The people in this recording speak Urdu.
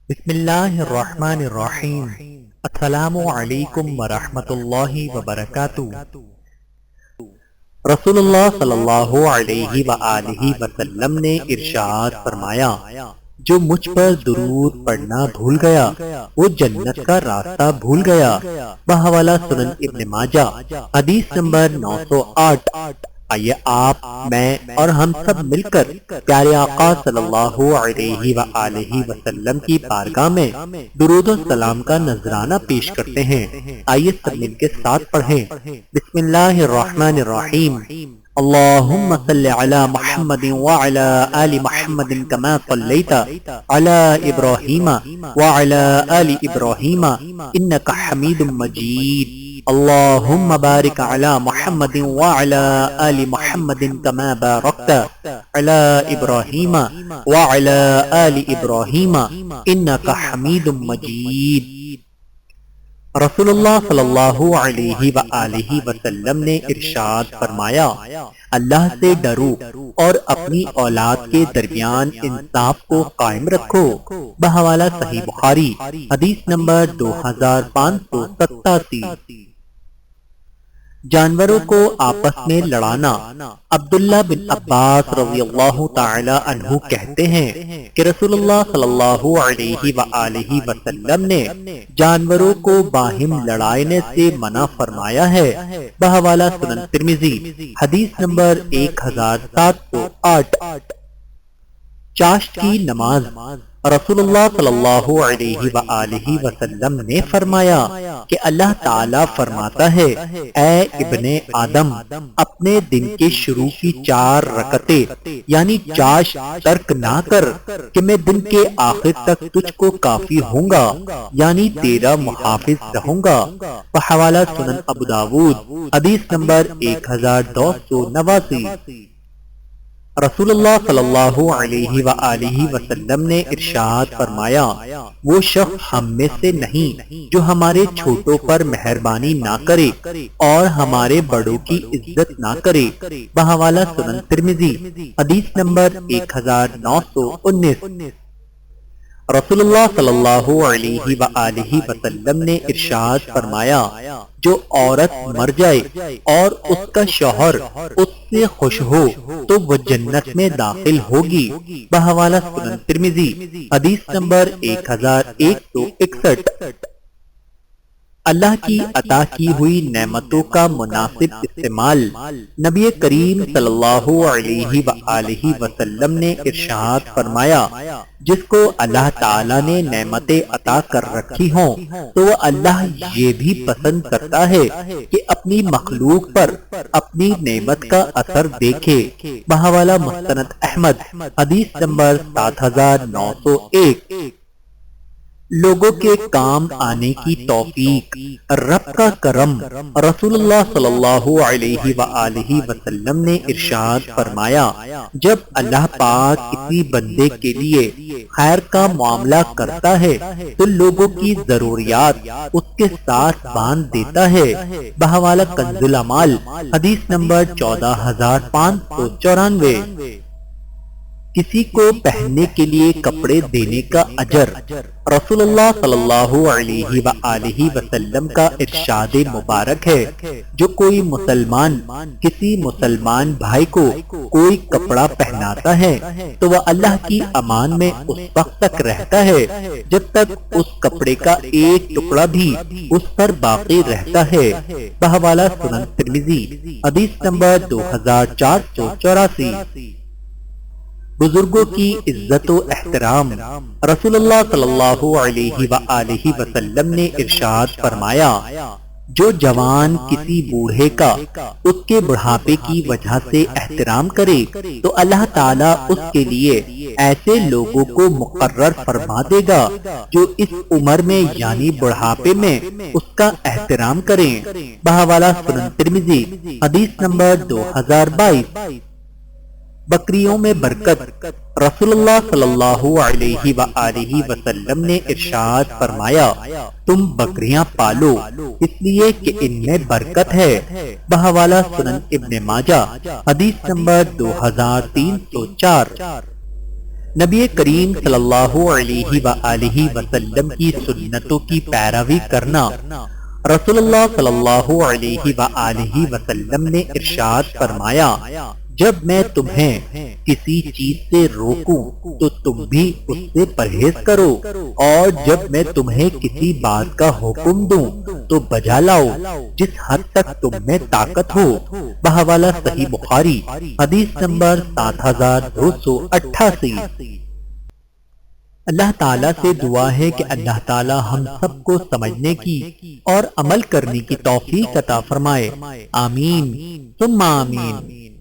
بسم اللہ الرحمن الرحیم۔ السلام علیکم ورحمۃ اللہ وبرکاتہ۔ رسول اللہ صلی اللہ علیہ وآلہ وسلم نے ارشاد فرمایا، جو مجھ پر درود پڑھنا بھول گیا وہ جنت کا راستہ بھول گیا۔ بحوالہ سنن ابن ماجہ، حدیث نمبر 908۔ آئیے آپ، میں اور ہم سب مل کر پیارے آقا صلی اللہ علیہ وآلہ وسلم کی بارگاہ میں درود و سلام کا نذرانہ پیش کرتے ہیں۔ آئیے سب مل کے ساتھ پڑھیں۔ بسم اللہ الرحمن الرحیم۔ اللہم صلی علی محمد وعلی آل محمد کما صلیت علی ابراہیم وعلی آل ابراہیم انکا حمید مجید۔ اللہم بارک علی محمد وعلی آل محمد کما بارکت علی ابراہیم وعلی آل ابراہیم انکا حمید مجید۔ رسول اللہ صلی اللہ علیہ وآلہ وسلم نے ارشاد فرمایا، اللہ سے ڈرو اور اپنی اولاد کے درمیان انصاف کو قائم رکھو۔ بحوالہ صحیح بخاری، حدیث نمبر 2587۔ جانوروں کو آپس میں لڑانا۔ عبداللہ بن عباس رضی اللہ تعالی عنہ کہتے ہیں کہ رسول اللہ صلی اللہ علیہ وآلہ وسلم نے جانوروں کو باہم لڑانے سے منع فرمایا ہے۔ بحوالہ سنن ترمذی، حدیث نمبر 1708۔ چاشت کی نماز۔ رسول اللہ صلی اللہ علیہ وآلہ وسلم نے فرمایا کہ اللہ تعالیٰ فرماتا ہے، اے ابن آدم، اپنے دن کے شروع کی 4 رکعتیں یعنی چاش ترک نہ کر کہ میں دن کے آخر تک تجھ کو کافی ہوں گا، یعنی تیرا محافظ رہوں گا۔ بحوالہ سنن ابو داود، حدیث نمبر 1289۔ رسول اللہ صلی اللہ علیہ وآلہ وسلم نے ارشاد فرمایا، وہ شخص ہم میں سے نہیں جو ہمارے چھوٹوں پر مہربانی نہ کرے اور ہمارے بڑوں کی عزت نہ کرے۔ بحوالہ سنن ترمذی، حدیث نمبر 1919۔ رسول اللہ صلی اللہ علیہ وآلہ وسلم نے ارشاد فرمایا، جو عورت مر جائے اور اس کا شوہر اس سے خوش ہو تو وہ جنت میں داخل ہوگی۔ بحوالہ سنن ترمذی، حدیث نمبر 1161۔ اللہ کی عطا کی ہوئی نعمتوں کا مناسب استعمال۔ نبی کریم صلی اللہ علیہ وآلہ وسلم نے ارشاد فرمایا، جس کو اللہ تعالیٰ نے نعمتیں عطا کر رکھی ہوں تو وہ اللہ یہ بھی پسند کرتا ہے کہ اپنی مخلوق پر اپنی نعمت کا اثر دیکھے۔ بحوالہ مستند احمد، حدیث نمبر 7901۔ لوگوں کے کام آنے کی توفیق۔ رب کا کرم۔ رسول اللہ صلی اللہ علیہ وآلہ وسلم نے ارشاد فرمایا، جب اللہ پاک کسی بندے کے لیے خیر کا معاملہ کرتا ہے تو لوگوں کی ضروریات اس کے ساتھ باندھ دیتا ہے۔ بحوالہ کنز العمال، حدیث نمبر 14594۔ کسی کو پہننے کے لیے کپڑے دینے کا اجر۔ رسول اللہ صلی اللہ علیہ وآلہ وسلم کا ارشاد مبارک ہے، جو کوئی مسلمان کسی مسلمان بھائی کو کوئی کپڑا پہناتا ہے تو وہ اللہ کی امان میں اس وقت تک رہتا ہے جب تک اس کپڑے کا ایک ٹکڑا بھی اس پر باقی رہتا ہے۔ بحوالہ سنن ترمذی، حدیث نمبر 2484۔ بزرگوں کی عزت و احترام۔ رسول اللہ صلی اللہ علیہ وآلہ وسلم نے ارشاد فرمایا، جو جوان کسی بوڑھے کا اس کے بڑھاپے کی وجہ سے احترام کرے تو اللہ تعالیٰ اس کے لیے ایسے لوگوں کو مقرر فرما دے گا جو اس عمر میں یعنی بڑھاپے میں اس کا احترام کریں۔ بحوالہ سنن ترمذی، حدیث نمبر 2022۔ بکریوں میں برکت۔ رسول اللہ صلی اللہ علیہ وآلہ وسلم نے ارشاد فرمایا، تم بکریاں پالو اس لیے کہ ان میں برکت ہے۔ بحوالہ سنن ابن ماجہ، حدیث نمبر 2304۔ نبی کریم صلی اللہ علیہ وآلہ وسلم کی سنتوں کی پیروی کرنا۔ رسول اللہ صلی اللہ علیہ وآلہ وسلم نے ارشاد فرمایا، جب میں تمہیں کسی چیز سے روکوں تو تم بھی اس سے پرہیز کرو، اور جب میں تمہیں کسی بات کا حکم دوں تو بجا لاؤ جس حد تک تم میں طاقت ہو۔ بحوالہ صحیح بخاری، حدیث نمبر 7288۔ اللہ تعالیٰ سے دعا ہے کہ اللہ تعالیٰ ہم سب کو سمجھنے کی اور عمل کرنے کی توفیق عطا فرمائے۔ آمین ثم آمین۔